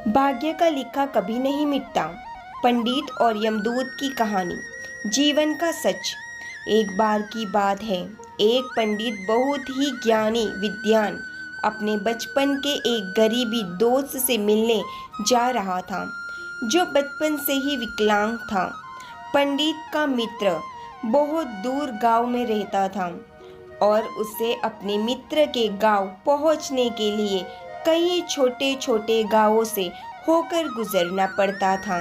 भाग्य का लिखा कभी नहीं मिटता। पंडित और यमदूत की कहानी, जीवन का सच। एक बार की बात है, एक पंडित बहुत ही ज्ञानी विद्वान अपने बचपन के एक गरीबी दोस्त से मिलने जा रहा था, जो बचपन से ही विकलांग था। पंडित का मित्र बहुत दूर गांव में रहता था और उसे अपने मित्र के गांव पहुंचने के लिए कई छोटे छोटे गांवों से होकर गुजरना पड़ता था।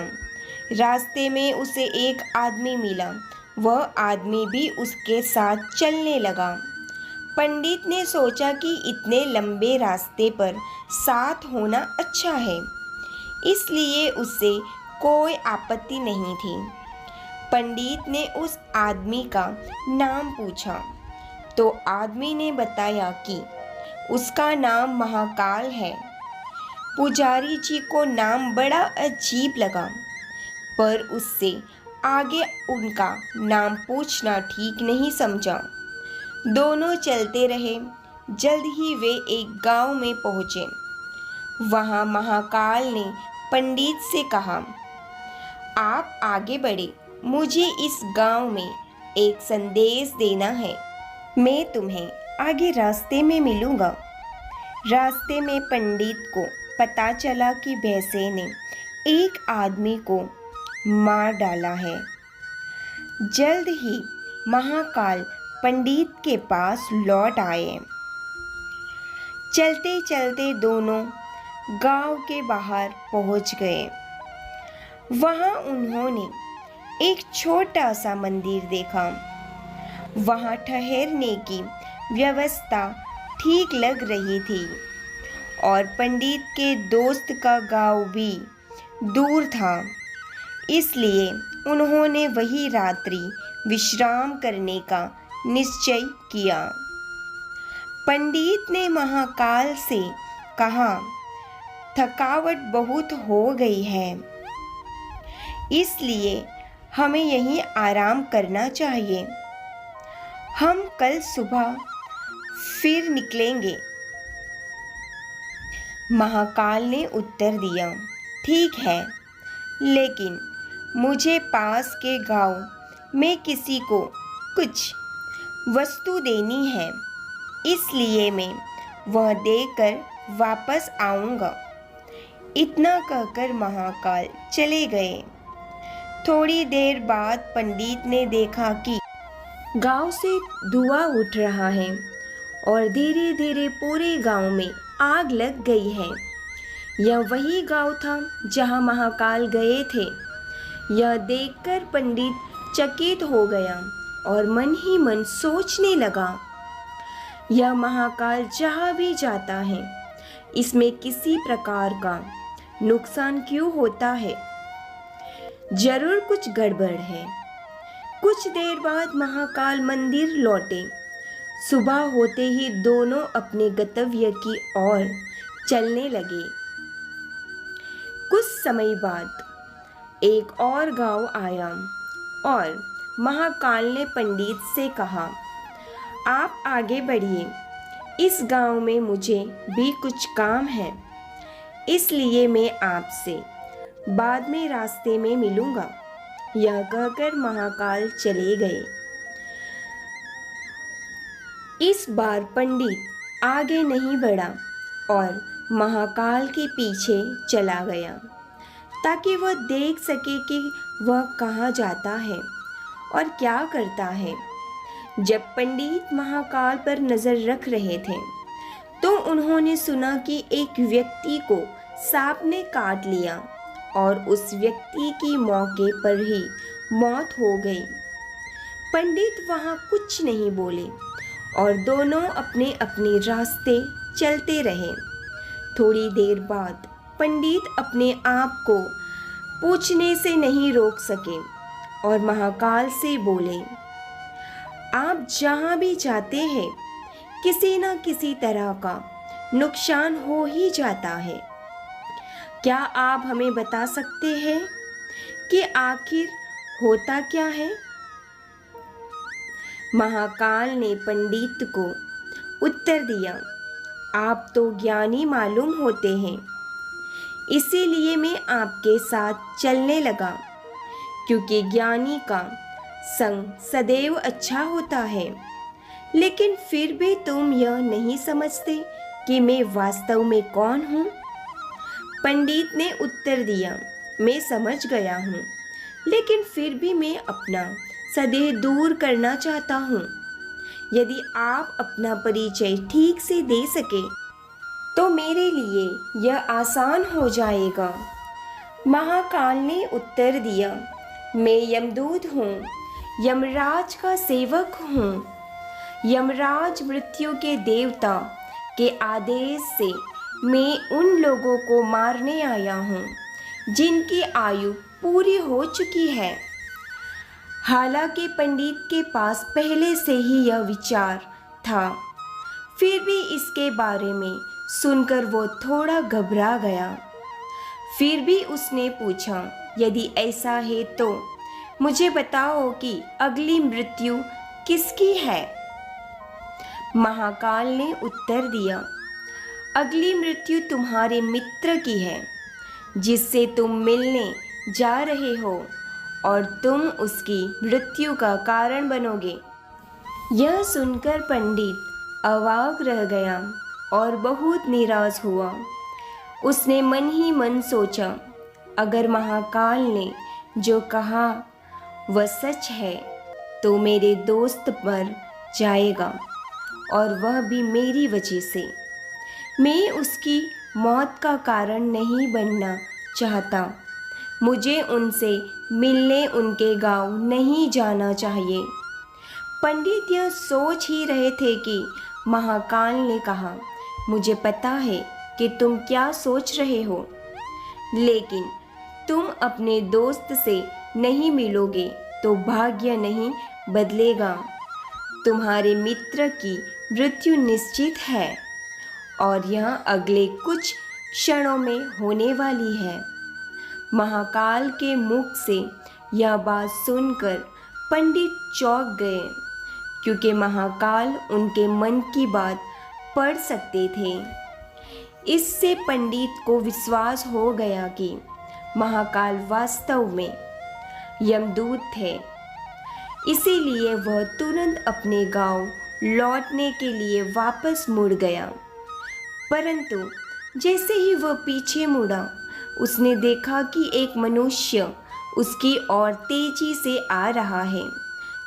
रास्ते में उसे एक आदमी मिला, वह आदमी भी उसके साथ चलने लगा। पंडित ने सोचा कि इतने लंबे रास्ते पर साथ होना अच्छा है, इसलिए उसे कोई आपत्ति नहीं थी। पंडित ने उस आदमी का नाम पूछा तो आदमी ने बताया कि उसका नाम महाकाल है। पुजारी जी को नाम बड़ा अजीब लगा, पर उससे आगे उनका नाम पूछना ठीक नहीं समझा। दोनों चलते रहे। जल्द ही वे एक गांव में पहुंचे। वहां महाकाल ने पंडित से कहा, आप आगे बढ़े, मुझे इस गांव में एक संदेश देना है। मैं तुम्हें आगे रास्ते में मिलूंगा। रास्ते में पंडित को पता चला कि भैंसे ने एक आदमी को मार डाला है। जल्द ही महाकाल पंडित के पास लौट आए। चलते चलते दोनों गांव के बाहर पहुंच गए। वहां उन्होंने एक छोटा सा मंदिर देखा। वहां ठहरने की व्यवस्था ठीक लग रही थी और पंडित के दोस्त का गांव भी दूर था, इसलिए उन्होंने वही रात्रि विश्राम करने का निश्चय किया। पंडित ने महाकाल से कहा, थकावट बहुत हो गई है, इसलिए हमें यहीं आराम करना चाहिए। हम कल सुबह फिर निकलेंगे। महाकाल ने उत्तर दिया, ठीक है, लेकिन मुझे पास के गांव में किसी को कुछ वस्तु देनी है, इसलिए मैं वह देकर वापस आऊँगा। इतना कहकर महाकाल चले गए। थोड़ी देर बाद पंडित ने देखा कि गांव से धुआं उठ रहा है और धीरे धीरे पूरे गांव में आग लग गई है। यह वही गांव था जहां महाकाल गए थे। यह देखकर पंडित चकित हो गया और मन ही मन सोचने लगा, यह महाकाल जहां भी जाता है, इसमें किसी प्रकार का नुकसान क्यों होता है? जरूर कुछ गड़बड़ है। कुछ देर बाद महाकाल मंदिर लौटे। सुबह होते ही दोनों अपने गंतव्य की ओर चलने लगे। कुछ समय बाद एक और गांव आया और महाकाल ने पंडित से कहा, आप आगे बढ़िए, इस गांव में मुझे भी कुछ काम है, इसलिए मैं आपसे बाद में रास्ते में मिलूंगा। यह कहकर महाकाल चले गए। इस बार पंडित आगे नहीं बढ़ा और महाकाल के पीछे चला गया, ताकि वह देख सके कि वह कहाँ जाता है और क्या करता है। जब पंडित महाकाल पर नजर रख रहे थे, तो उन्होंने सुना कि एक व्यक्ति को सांप ने काट लिया और उस व्यक्ति की मौके पर ही मौत हो गई। पंडित वहां कुछ नहीं बोले और दोनों अपने अपने रास्ते चलते रहे। थोड़ी देर बाद पंडित अपने आप को पूछने से नहीं रोक सके और महाकाल से बोले, आप जहां भी जाते हैं, किसी न किसी तरह का नुकसान हो ही जाता है। क्या आप हमें बता सकते हैं कि आखिर होता क्या है? महाकाल ने पंडित को उत्तर दिया, आप तो ज्ञानी मालूम होते हैं, इसीलिए मैं आपके साथ चलने लगा, क्योंकि ज्ञानी का संग सदैव अच्छा होता है। लेकिन फिर भी तुम यह नहीं समझते कि मैं वास्तव में कौन हूँ? पंडित ने उत्तर दिया, मैं समझ गया हूँ, लेकिन फिर भी मैं अपना संदेह दूर करना चाहता हूँ। यदि आप अपना परिचय ठीक से दे सके तो मेरे लिए यह आसान हो जाएगा। महाकाल ने उत्तर दिया, मैं यमदूत हूँ, यमराज का सेवक हूँ। यमराज मृत्यु के देवता के आदेश से मैं उन लोगों को मारने आया हूँ जिनकी आयु पूरी हो चुकी है। हालांकि पंडित के पास पहले से ही यह विचार था, फिर भी इसके बारे में सुनकर वो थोड़ा घबरा गया। फिर भी उसने पूछा, यदि ऐसा है तो मुझे बताओ कि अगली मृत्यु किसकी है? महाकाल ने उत्तर दिया, अगली मृत्यु तुम्हारे मित्र की है, जिससे तुम मिलने जा रहे हो, और तुम उसकी मृत्यु का कारण बनोगे। यह सुनकर पंडित अवाक रह गया और बहुत निराश हुआ। उसने मन ही मन सोचा, अगर महाकाल ने जो कहा वह सच है तो मेरे दोस्त मर जाएगा, और वह भी मेरी वजह से। मैं उसकी मौत का कारण नहीं बनना चाहता। मुझे उनसे मिलने उनके गांव नहीं जाना चाहिए। पंडित यह सोच ही रहे थे कि महाकाल ने कहा, मुझे पता है कि तुम क्या सोच रहे हो, लेकिन तुम अपने दोस्त से नहीं मिलोगे तो भाग्य नहीं बदलेगा। तुम्हारे मित्र की मृत्यु निश्चित है, और यह अगले कुछ क्षणों में होने वाली है। महाकाल के मुख से यह बात सुनकर पंडित चौंक गए, क्योंकि महाकाल उनके मन की बात पढ़ सकते थे। इससे पंडित को विश्वास हो गया कि महाकाल वास्तव में यमदूत थे। इसीलिए वह तुरंत अपने गांव लौटने के लिए वापस मुड़ गया। परंतु जैसे ही वह पीछे मुड़ा, उसने देखा कि एक मनुष्य उसकी ओर तेजी से आ रहा है।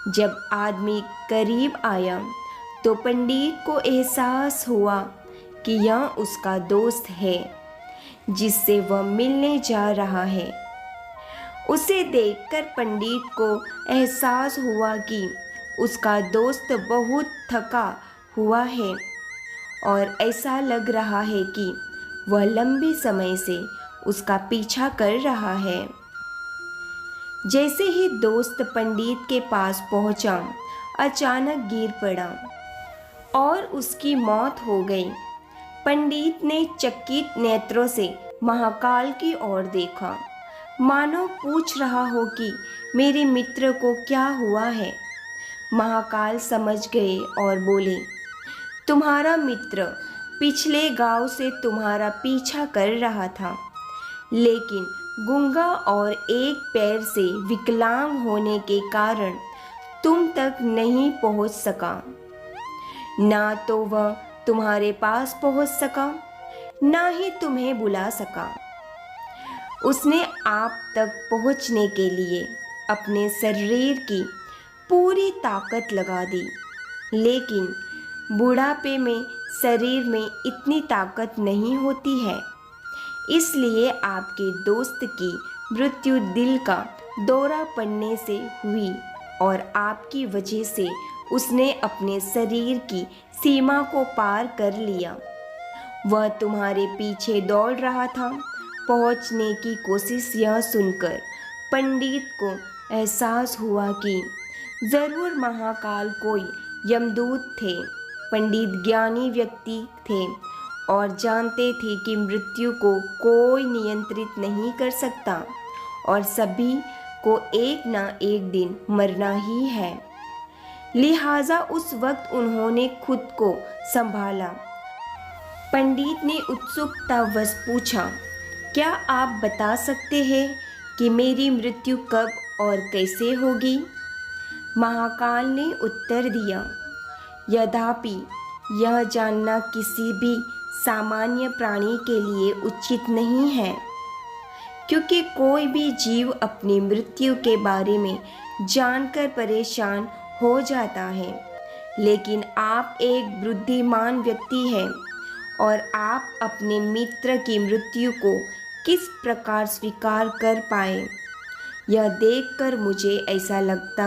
जब आदमी करीब आया तो पंडित को एहसास हुआ कि यह उसका दोस्त है, जिससे वह मिलने जा रहा है। उसे देखकर पंडित को एहसास हुआ कि उसका दोस्त बहुत थका हुआ है, और ऐसा लग रहा है कि वह लंबे समय से उसका पीछा कर रहा है। जैसे ही दोस्त पंडित के पास पहुंचा, अचानक गिर पड़ा और उसकी मौत हो गई। पंडित ने चकित नेत्रों से महाकाल की ओर देखा, मानो पूछ रहा हो कि मेरे मित्र को क्या हुआ है। महाकाल समझ गए और बोले, तुम्हारा मित्र पिछले गांव से तुम्हारा पीछा कर रहा था, लेकिन गूंगा और एक पैर से विकलांग होने के कारण तुम तक नहीं पहुंच सका। ना तो वह तुम्हारे पास पहुंच सका, ना ही तुम्हें बुला सका। उसने आप तक पहुंचने के लिए अपने शरीर की पूरी ताकत लगा दी, लेकिन बुढ़ापे में शरीर में इतनी ताकत नहीं होती है। इसलिए आपके दोस्त की मृत्यु दिल का दौरा पड़ने से हुई, और आपकी वजह से उसने अपने शरीर की सीमा को पार कर लिया। वह तुम्हारे पीछे दौड़ रहा था। पहुंचने की कोशिश यह सुनकर पंडित को एहसास हुआ कि जरूर महाकाल कोई यमदूत थे। पंडित ज्ञानी व्यक्ति थे और जानते थे कि मृत्यु को कोई नियंत्रित नहीं कर सकता, और सभी को एक ना एक दिन मरना ही है। लिहाजा उस वक्त उन्होंने खुद को संभाला। पंडित ने उत्सुकतावश पूछा, क्या आप बता सकते हैं कि मेरी मृत्यु कब और कैसे होगी? महाकाल ने उत्तर दिया, यद्यपि यह जानना किसी भी सामान्य प्राणी के लिए उचित नहीं है, क्योंकि कोई भी जीव अपनी मृत्यु के बारे में जानकर परेशान हो जाता है। लेकिन आप एक बुद्धिमान व्यक्ति हैं और आप अपने मित्र की मृत्यु को किस प्रकार स्वीकार कर पाए, यह देखकर मुझे ऐसा लगता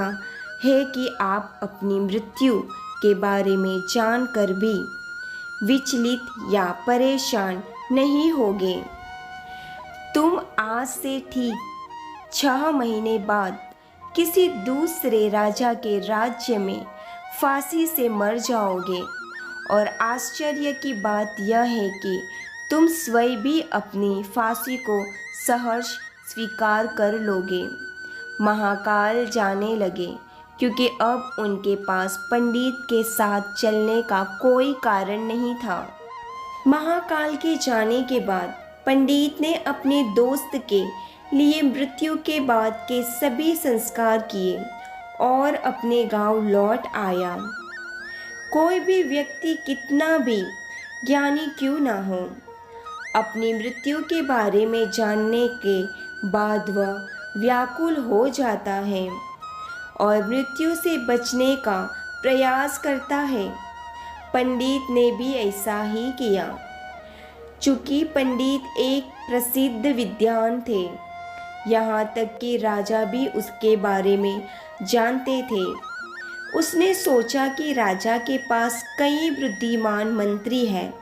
है कि आप अपनी मृत्यु के बारे में जानकर भी विचलित या परेशान नहीं होगे। तुम आज से ठीक 6 महीने बाद किसी दूसरे राजा के राज्य में फांसी से मर जाओगे, और आश्चर्य की बात यह है कि तुम स्वयं भी अपनी फांसी को सहर्ष स्वीकार कर लोगे। महाकाल जाने लगे, क्योंकि अब उनके पास पंडित के साथ चलने का कोई कारण नहीं था। महाकाल के जाने के बाद पंडित ने अपने दोस्त के लिए मृत्यु के बाद के सभी संस्कार किए और अपने गांव लौट आया। कोई भी व्यक्ति कितना भी ज्ञानी क्यों ना हो, अपनी मृत्यु के बारे में जानने के बाद वह व्याकुल हो जाता है और मृत्यु से बचने का प्रयास करता है। पंडित ने भी ऐसा ही किया। चूँकि पंडित एक प्रसिद्ध विद्वान थे, यहाँ तक कि राजा भी उसके बारे में जानते थे। उसने सोचा कि राजा के पास कई बुद्धिमान मंत्री हैं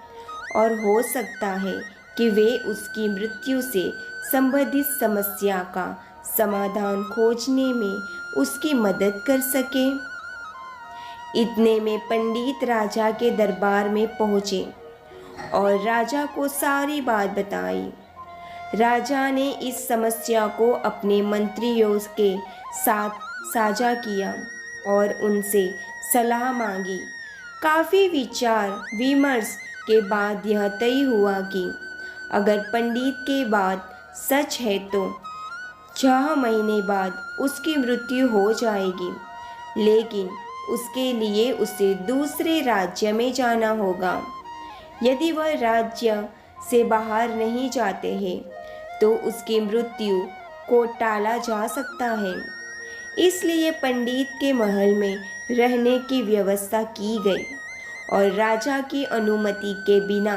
और हो सकता है कि वे उसकी मृत्यु से संबंधित समस्या का समाधान खोजने में उसकी मदद कर सके। इतने में पंडित राजा के दरबार में पहुँचे और राजा को सारी बात बताई। राजा ने इस समस्या को अपने मंत्रियों के साथ साझा किया और उनसे सलाह मांगी। काफ़ी विचार विमर्श के बाद यह तय हुआ कि अगर पंडित की बात सच है तो 6 महीने बाद उसकी मृत्यु हो जाएगी, लेकिन उसके लिए उसे दूसरे राज्य में जाना होगा। यदि वह राज्य से बाहर नहीं जाते हैं तो उसकी मृत्यु को टाला जा सकता है। इसलिए पंडित के महल में रहने की व्यवस्था की गई और राजा की अनुमति के बिना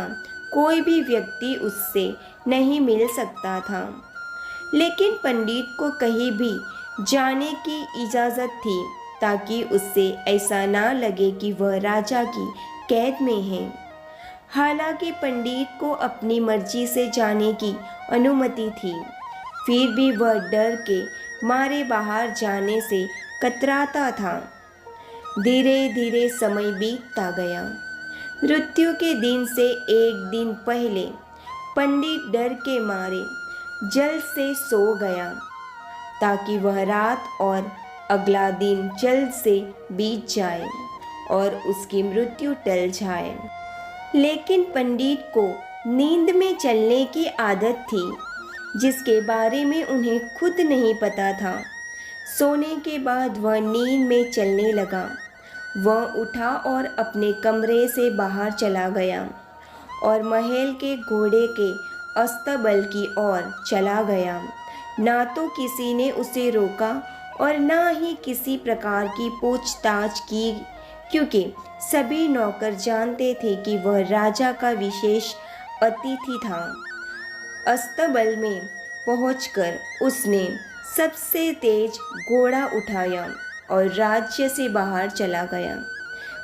कोई भी व्यक्ति उससे नहीं मिल सकता था। लेकिन पंडित को कहीं भी जाने की इजाज़त थी, ताकि उससे ऐसा ना लगे कि वह राजा की कैद में है। हालांकि पंडित को अपनी मर्जी से जाने की अनुमति थी, फिर भी वह डर के मारे बाहर जाने से कतराता था। धीरे धीरे समय बीतता गया। मृत्यु के दिन से एक दिन पहले पंडित डर के मारे जल्द से सो गया, ताकि वह रात और अगला दिन जल्द से बीत जाए और उसकी मृत्यु टल जाए। लेकिन पंडित को नींद में चलने की आदत थी, जिसके बारे में उन्हें खुद नहीं पता था। सोने के बाद वह नींद में चलने लगा। वह उठा और अपने कमरे से बाहर चला गया और महल के घोड़े के अस्तबल की ओर चला गया। ना तो किसी ने उसे रोका और ना ही किसी प्रकार की पूछताछ की, क्योंकि सभी नौकर जानते थे कि वह राजा का विशेष अतिथि था। अस्तबल में पहुंचकर उसने सबसे तेज घोड़ा उठाया और राज्य से बाहर चला गया।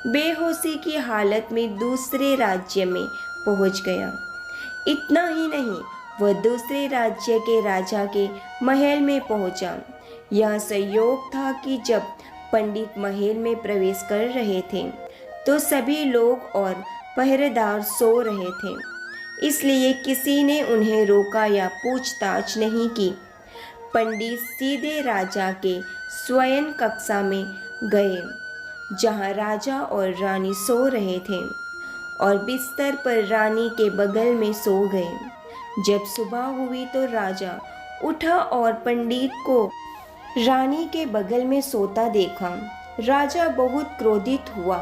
बेहोशी की हालत में दूसरे राज्य में पहुंच गया। इतना ही नहीं, वह दूसरे राज्य के राजा के महल में पहुंचा। यह संयोग था कि जब पंडित महल में प्रवेश कर रहे थे तो सभी लोग और पहरेदार सो रहे थे, इसलिए किसी ने उन्हें रोका या पूछताछ नहीं की। पंडित सीधे राजा के शयन कक्षा में गए, जहां राजा और रानी सो रहे थे, और बिस्तर पर रानी के बगल में सो गए। जब सुबह हुई तो राजा उठा और पंडित को रानी के बगल में सोता देखा। राजा बहुत क्रोधित हुआ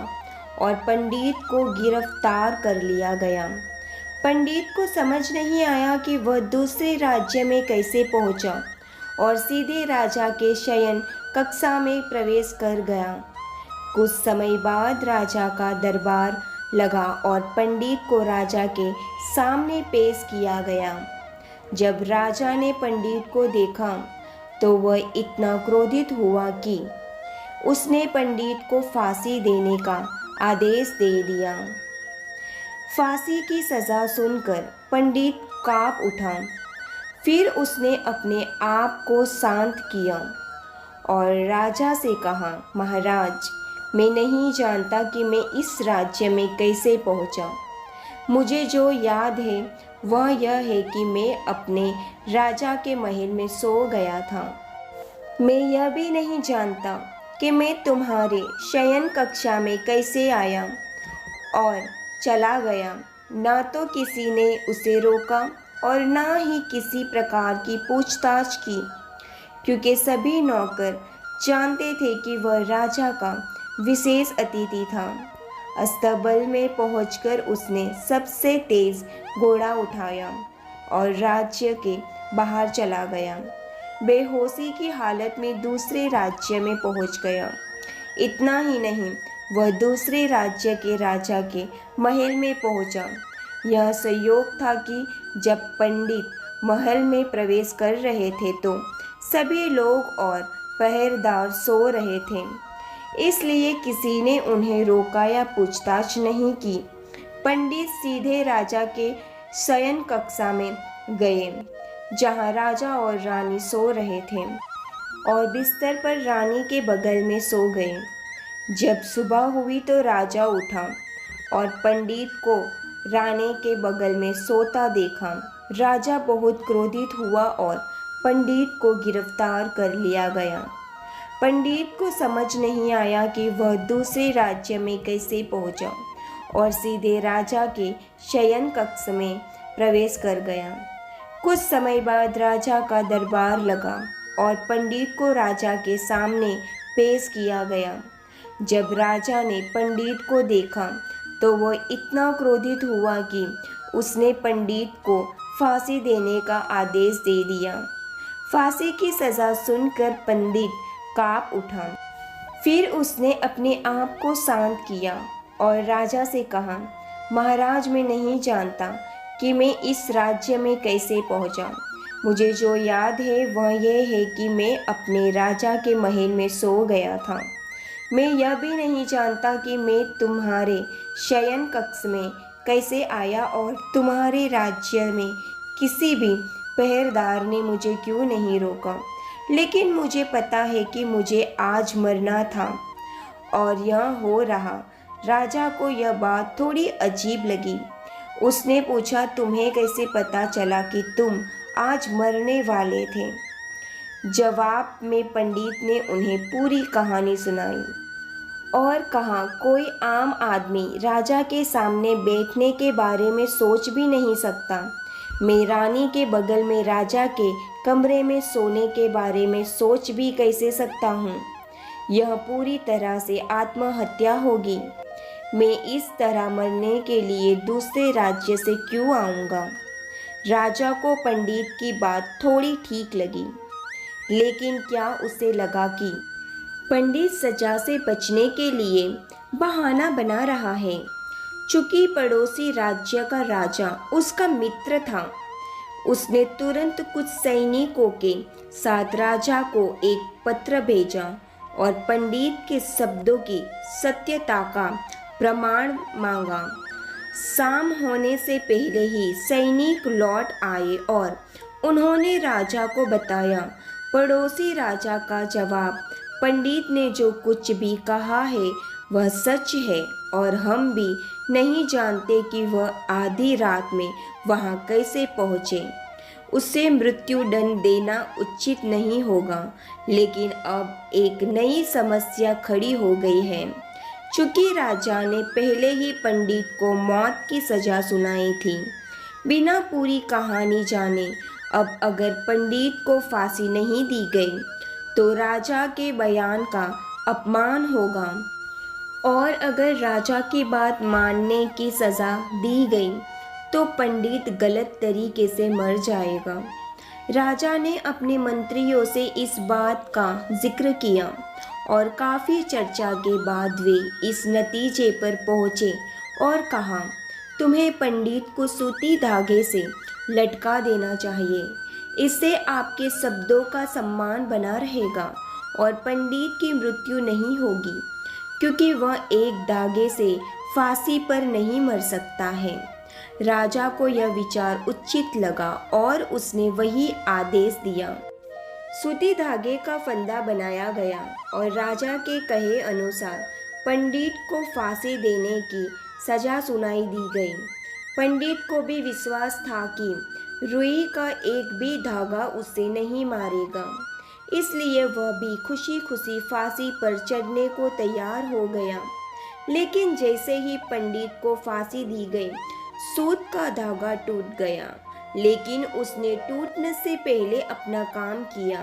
और पंडित को गिरफ्तार कर लिया गया। पंडित को समझ नहीं आया कि वह दूसरे राज्य में कैसे पहुंचा और सीधे राजा के शयन कक्षा में प्रवेश कर गया। कुछ समय बाद राजा का दरबार लगा और पंडित को राजा के सामने पेश किया गया। जब राजा ने पंडित को देखा तो वह इतना क्रोधित हुआ कि उसने पंडित को फांसी देने का आदेश दे दिया। फांसी की सज़ा सुनकर पंडित काँप उठा। फिर उसने अपने आप को शांत किया और राजा से कहा, महाराज, मैं नहीं जानता कि मैं इस राज्य में कैसे पहुंचा। मुझे जो याद है वह यह है कि मैं अपने राजा के महल में सो गया था। मैं यह भी नहीं जानता कि मैं तुम्हारे शयन कक्षा में कैसे आया और चला गया। ना तो किसी ने उसे रोका और ना ही किसी प्रकार की पूछताछ की, क्योंकि सभी नौकर जानते थे कि वह राजा का विशेष अतिथि था। अस्तबल में पहुंचकर उसने सबसे तेज घोड़ा उठाया और राज्य के बाहर चला गया। बेहोशी की हालत में दूसरे राज्य में पहुंच गया। इतना ही नहीं, वह दूसरे राज्य के राजा के महल में पहुंचा। यह संयोग था कि जब पंडित महल में प्रवेश कर रहे थे तो सभी लोग और पहरेदार सो रहे थे, इसलिए किसी ने उन्हें रोका या पूछताछ नहीं की। पंडित सीधे राजा के शयन कक्षा में गए, जहां राजा और रानी सो रहे थे, और बिस्तर पर रानी के बगल में सो गए। जब सुबह हुई तो राजा उठा और पंडित को रानी के बगल में सोता देखा। राजा बहुत क्रोधित हुआ और पंडित को गिरफ्तार कर लिया गया। पंडित को समझ नहीं आया कि वह दूसरे राज्य में कैसे पहुंचा और सीधे राजा के शयन कक्ष में प्रवेश कर गया। कुछ समय बाद राजा का दरबार लगा और पंडित को राजा के सामने पेश किया गया। जब राजा ने पंडित को देखा तो वह इतना क्रोधित हुआ कि उसने पंडित को फांसी देने का आदेश दे दिया। फांसी की सज़ा सुनकर पंडित काँप उठा। फिर उसने अपने आप को शांत किया और राजा से कहा, महाराज, मैं नहीं जानता कि मैं इस राज्य में कैसे पहुंचा। मुझे जो याद है वह यह है कि मैं अपने राजा के महल में सो गया था। मैं यह भी नहीं जानता कि मैं तुम्हारे शयन कक्ष में कैसे आया और तुम्हारे राज्य में किसी भी पहरेदार ने मुझे क्यों नहीं रोका। लेकिन मुझे पता है कि मुझे आज मरना था और यह हो रहा। राजा को यह बात थोड़ी अजीब लगी। उसने पूछा, तुम्हें कैसे पता चला कि तुम आज मरने वाले थे? जवाब में पंडित ने उन्हें पूरी कहानी सुनाई और कहा, कोई आम आदमी राजा के सामने बैठने के बारे में सोच भी नहीं सकता। मैं रानी के बगल में राजा के कमरे में सोने के बारे में सोच भी कैसे सकता हूँ? यह पूरी तरह से आत्महत्या होगी। मैं इस तरह मरने के लिए दूसरे राज्य से क्यों आऊँगा? राजा को पंडित की बात थोड़ी ठीक लगी, लेकिन क्या उसे लगा कि पंडित सजा से बचने के लिए बहाना बना रहा है? चूंकि पड़ोसी राज्य का राजा उसका मित्र था, उसने तुरंत कुछ सैनिकों के साथ राजा को एक पत्र भेजा और पंडित के शब्दों की सत्यता का प्रमाण मांगा। शाम होने से पहले ही सैनिक लौट आए और उन्होंने राजा को बताया। पड़ोसी राजा का जवाब, पंडित ने जो कुछ भी कहा है वह सच है और हम भी नहीं जानते कि वह आधी रात में वहां कैसे पहुँचे। उसे मृत्युदंड देना उचित नहीं होगा, लेकिन अब एक नई समस्या खड़ी हो गई है। चूंकि राजा ने पहले ही पंडित को मौत की सज़ा सुनाई थी, बिना पूरी कहानी जाने अब अगर पंडित को फांसी नहीं दी गई तो राजा के बयान का अपमान होगा, और अगर राजा की बात मानने की सज़ा दी गई तो पंडित गलत तरीके से मर जाएगा। राजा ने अपने मंत्रियों से इस बात का जिक्र किया और काफ़ी चर्चा के बाद वे इस नतीजे पर पहुँचे और कहा, तुम्हें पंडित को सूती धागे से लटका देना चाहिए। इससे आपके शब्दों का सम्मान बना रहेगा और पंडित की मृत्यु नहीं होगी, क्योंकि वह एक धागे से फांसी पर नहीं मर सकता है। राजा को यह विचार उचित लगा और उसने वही आदेश दिया। सूती धागे का फंदा बनाया गया और राजा के कहे अनुसार पंडित को फांसी देने की सजा सुनाई दी गई। पंडित को भी विश्वास था कि रुई का एक भी धागा उसे नहीं मारेगा, इसलिए वह भी खुशी खुशी फांसी पर चढ़ने को तैयार हो गया। लेकिन जैसे ही पंडित को फांसी दी गई, सूत का धागा टूट गया, लेकिन उसने टूटने से पहले अपना काम किया।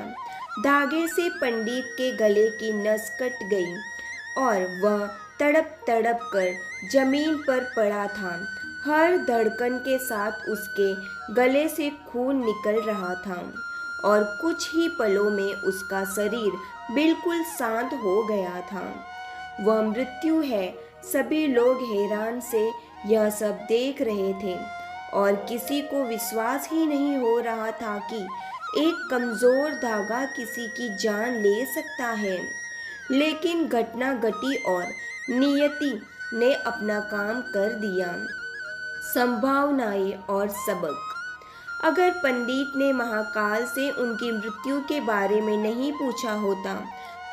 धागे से पंडित के गले की नस कट गई और वह तड़प तड़प कर जमीन पर पड़ा था। हर धड़कन के साथ उसके गले से खून निकल रहा था और कुछ ही पलों में उसका शरीर बिल्कुल शांत हो गया था। वह मृत्यु है। सभी लोग हैरान से यह सब देख रहे थे और किसी को विश्वास ही नहीं हो रहा था कि एक कमज़ोर धागा किसी की जान ले सकता है। लेकिन घटना घटी और नियति ने अपना काम कर दिया। संभावनाएं और सबक। अगर पंडित ने महाकाल से उनकी मृत्यु के बारे में नहीं पूछा होता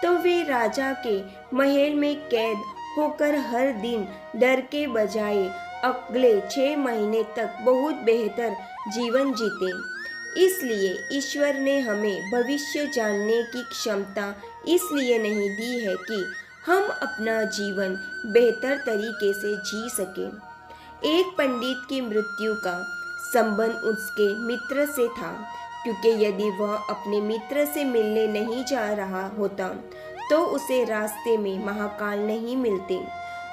तो वे राजा के महल में कैद होकर हर दिन डर के बजाय अगले 6 महीने तक बहुत बेहतर जीवन जीते। इसलिए ईश्वर ने हमें भविष्य जानने की क्षमता इसलिए नहीं दी है कि हम अपना जीवन बेहतर तरीके से जी सकें। एक पंडित की मृत्यु का संबंध उसके मित्र से था, क्योंकि यदि वह अपने मित्र से मिलने नहीं जा रहा होता तो उसे रास्ते में महाकाल नहीं मिलते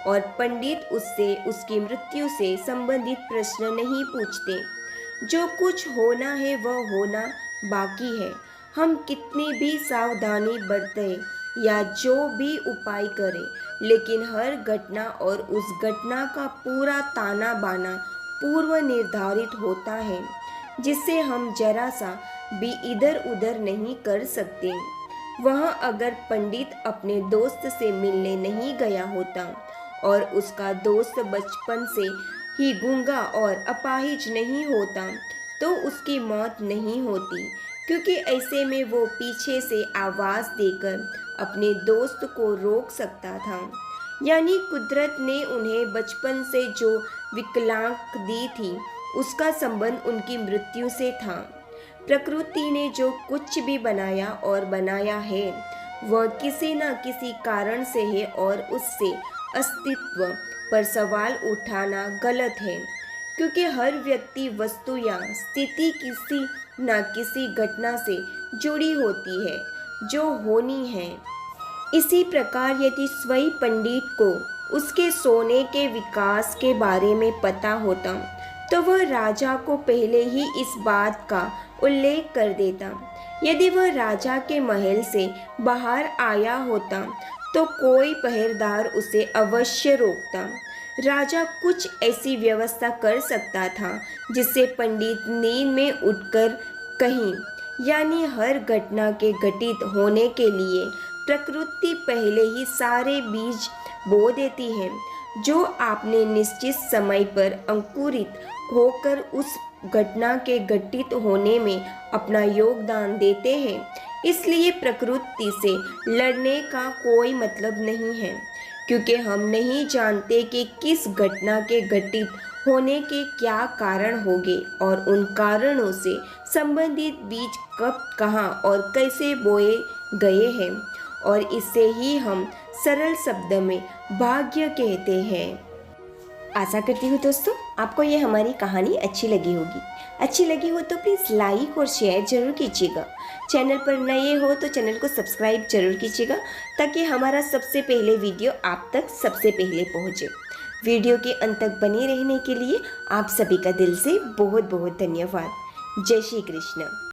और पंडित उससे उसकी मृत्यु से संबंधित प्रश्न नहीं पूछते। जो कुछ होना है वह होना बाकी है। हम कितनी भी सावधानी बरतें या जो भी उपाय करें, लेकिन हर घटना और उस घटना का पूरा ताना बाना पूर्व निर्धारित होता है, जिससे हम जरा सा भी इधर उधर नहीं कर सकते। वहाँ अगर पंडित अपने दोस्त से मिलने नहीं गया होता और उसका दोस्त बचपन से ही गूंगा और अपाहिज नहीं होता तो उसकी मौत नहीं होती, क्योंकि ऐसे में वो पीछे से आवाज़ देकर अपने दोस्त को रोक सकता था। यानी कुदरत ने उन्हें बचपन से जो विकलांग दी थी उसका संबंध उनकी मृत्यु से था। प्रकृति ने जो कुछ भी बनाया और बनाया है वह किसी न किसी कारण से है और उससे अस्तित्व पर सवाल उठाना गलत है, क्योंकि हर व्यक्ति, वस्तु या स्थिति किसी न किसी घटना से जुड़ी होती है जो होनी है। इसी प्रकार यदि स्वयं पंडित को उसके सोने के विकास के बारे में पता होता तो वह राजा को पहले ही इस बात का उल्लेख कर देता। यदि वह राजा के महल से बाहर आया होता तो कोई पहरेदार उसे अवश्य रोकता। राजा कुछ ऐसी व्यवस्था कर सकता था जिससे पंडित नींद में उठकर कहीं, यानी हर घटना के घटित होने के लिए प्रकृति पहले ही सारे बीज बो देती है, जो आपने निश्चित समय पर अंकुरित होकर उस घटना के घटित होने में अपना योगदान देते हैं। इसलिए प्रकृति से लड़ने का कोई मतलब नहीं है, क्योंकि हम नहीं जानते कि किस घटना के घटित होने के क्या कारण होंगे और उन कारणों से संबंधित बीज कब, कहाँ और कैसे बोए गए हैं, और इसे ही हम सरल शब्द में भाग्य कहते हैं। आशा करती हूँ दोस्तों आपको ये हमारी कहानी अच्छी लगी होगी। अच्छी लगी हो तो प्लीज़ लाइक और शेयर जरूर कीजिएगा। चैनल पर नए हो तो चैनल को सब्सक्राइब जरूर कीजिएगा ताकि हमारा सबसे पहले वीडियो आप तक सबसे पहले पहुँचे। वीडियो के अंत तक बने रहने के लिए आप सभी का दिल से बहुत बहुत धन्यवाद। जय श्री कृष्ण।